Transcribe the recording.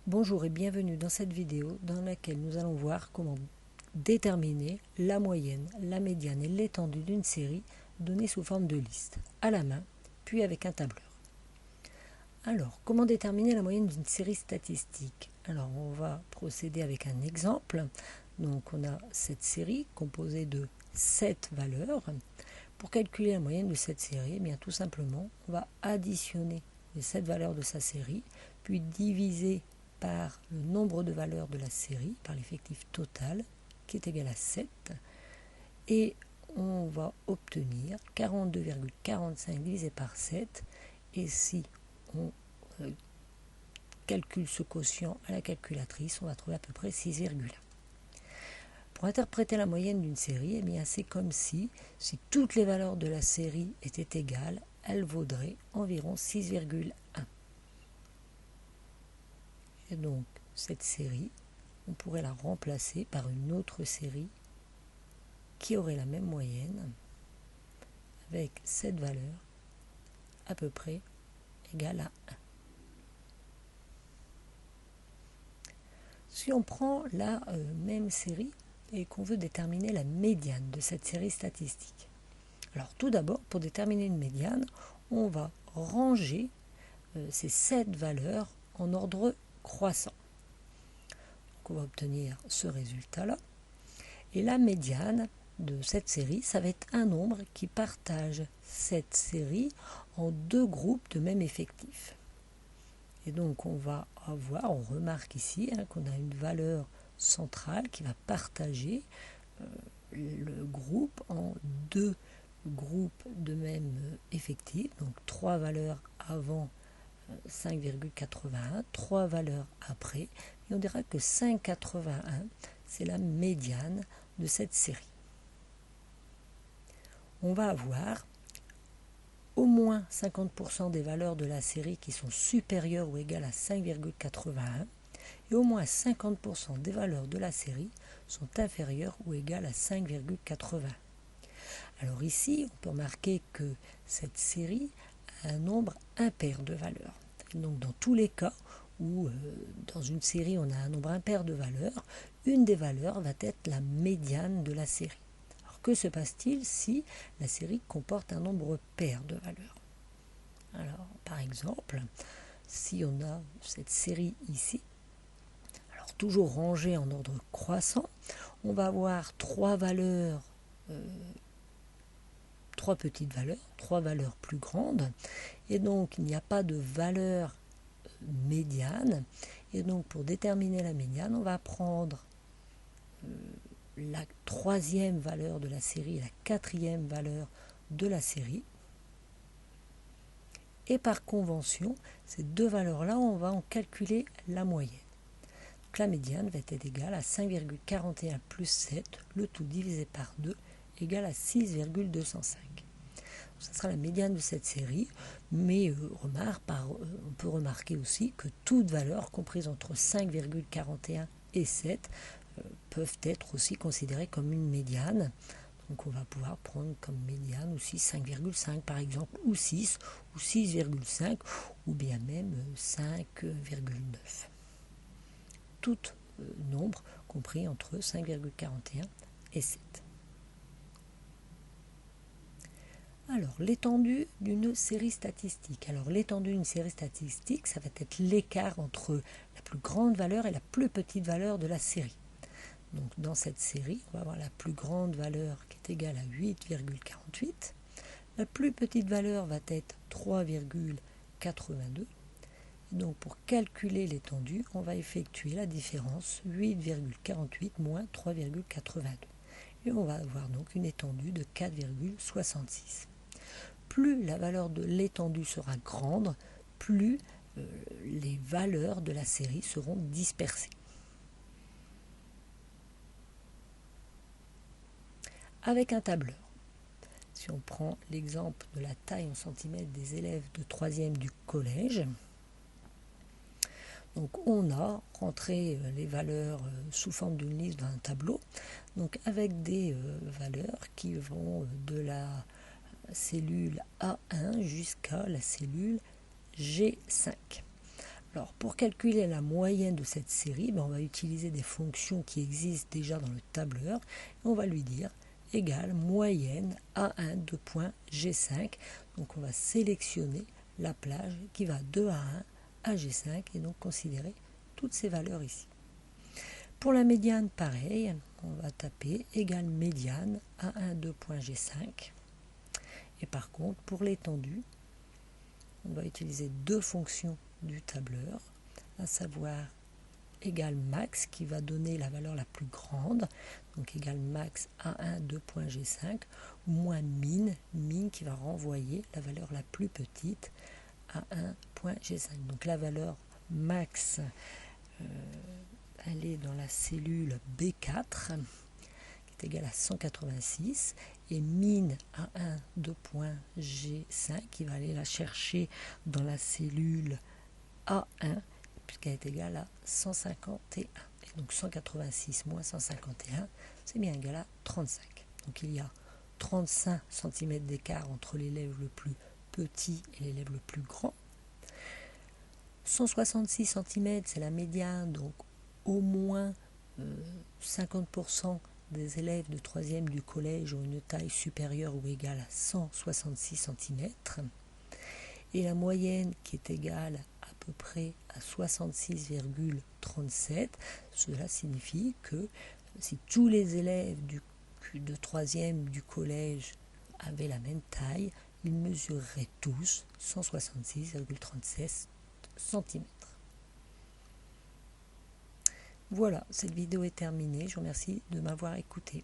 Bonjour et bienvenue dans cette vidéo dans laquelle nous allons voir comment déterminer la moyenne, la médiane et l'étendue d'une série donnée sous forme de liste, à la main, puis avec un tableur. Alors, comment déterminer la moyenne d'une série statistique? Alors, on va procéder avec un exemple. Donc, on a cette série composée de 7 valeurs. Pour calculer la moyenne de cette série, eh bien, tout simplement, on va additionner les 7 valeurs de sa série, puis diviser par le nombre de valeurs de la série, par l'effectif total, qui est égal à 7, et on va obtenir 42,45 divisé par 7, et si on calcule ce quotient à la calculatrice, on va trouver à peu près 6,1. Pour interpréter la moyenne d'une série, eh bien c'est comme si toutes les valeurs de la série étaient égales, elle vaudrait environ 6,1. Et donc, cette série, on pourrait la remplacer par une autre série qui aurait la même moyenne avec cette valeur à peu près égale à 1. Si on prend la même série et qu'on veut déterminer la médiane de cette série statistique, alors tout d'abord, pour déterminer une médiane, on va ranger ces 7 valeurs en ordre croissant. Donc on va obtenir ce résultat-là. Et la médiane de cette série, ça va être un nombre qui partage cette série en deux groupes de même effectif. Et donc on va avoir, on remarque ici qu'on a une valeur centrale qui va partager le groupe en deux groupes de même effectif, donc 3 valeurs avant 5,81, 3 valeurs après, et on dira que 5,81, c'est la médiane de cette série. On va avoir au moins 50% des valeurs de la série qui sont supérieures ou égales à 5,81 et au moins 50% des valeurs de la série sont inférieures ou égales à 5,80. Alors ici, on peut remarquer que cette série a un nombre impair de valeurs. Donc dans tous les cas où dans une série on a un nombre impair de valeurs, une des valeurs va être la médiane de la série. Alors que se passe-t-il si la série comporte un nombre pair de valeurs? Alors par exemple, si on a cette série ici, alors toujours rangée en ordre croissant, on va avoir trois valeurs, trois petites valeurs, trois valeurs plus grandes, et donc il n'y a pas de valeur médiane, et donc pour déterminer la médiane, on va prendre la troisième valeur de la série et la quatrième valeur de la série, et par convention, ces deux valeurs-là, on va en calculer la moyenne. Donc la médiane va être égale à 5,41 plus 7, le tout divisé par 2, égale à 6,205. Ce sera la médiane de cette série, mais on peut remarquer aussi que toutes valeurs comprises entre 5,41 et 7 peuvent être aussi considérées comme une médiane. Donc on va pouvoir prendre comme médiane aussi 5,5 par exemple, ou 6, ou 6,5, ou bien même 5,9. Tout nombre compris entre 5,41 et 7. Alors, l'étendue d'une série statistique. Alors, l'étendue d'une série statistique, ça va être l'écart entre la plus grande valeur et la plus petite valeur de la série. Donc, dans cette série, on va avoir la plus grande valeur qui est égale à 8,48. La plus petite valeur va être 3,82. Donc, pour calculer l'étendue, on va effectuer la différence 8,48 moins 3,82. Et on va avoir donc une étendue de 4,66. Plus la valeur de l'étendue sera grande, plus les valeurs de la série seront dispersées. Avec un tableur, si on prend l'exemple de la taille en centimètres des élèves de 3e du collège, donc on a rentré les valeurs sous forme d'une liste dans un tableau, donc avec des valeurs qui vont de la cellule A1 jusqu'à la cellule G5. Alors, pour calculer la moyenne de cette série, on va utiliser des fonctions qui existent déjà dans le tableur. Et on va lui dire égale moyenne A1 de point G5. Donc, on va sélectionner la plage qui va de A1 à G5 et donc considérer toutes ces valeurs ici. Pour la médiane, pareil, on va taper égale médiane A1 de point G5. Et par contre, pour l'étendue, on va utiliser deux fonctions du tableur, à savoir égale max qui va donner la valeur la plus grande, donc égale max A1 de point G5, ou moins min qui va renvoyer la valeur la plus petite à 1.G5. Donc la valeur max, elle est dans la cellule B4, qui est égale à 186, et min A1 de point G5, qui va aller la chercher dans la cellule A1, puisqu'elle est égale à 151. Et donc 186 moins 151, c'est bien égal à 35. Donc il y a 35 cm d'écart entre l'élève le plus petit et l'élève le plus grand. 166 cm, c'est la médiane, donc au moins 50% des élèves de 3e du collège ont une taille supérieure ou égale à 166 cm. Et la moyenne qui est égale à peu près à 66,37, cela signifie que si tous les élèves de 3e du collège avaient la même taille, ils mesureraient tous 166,36 cm. Voilà, cette vidéo est terminée. Je vous remercie de m'avoir écouté.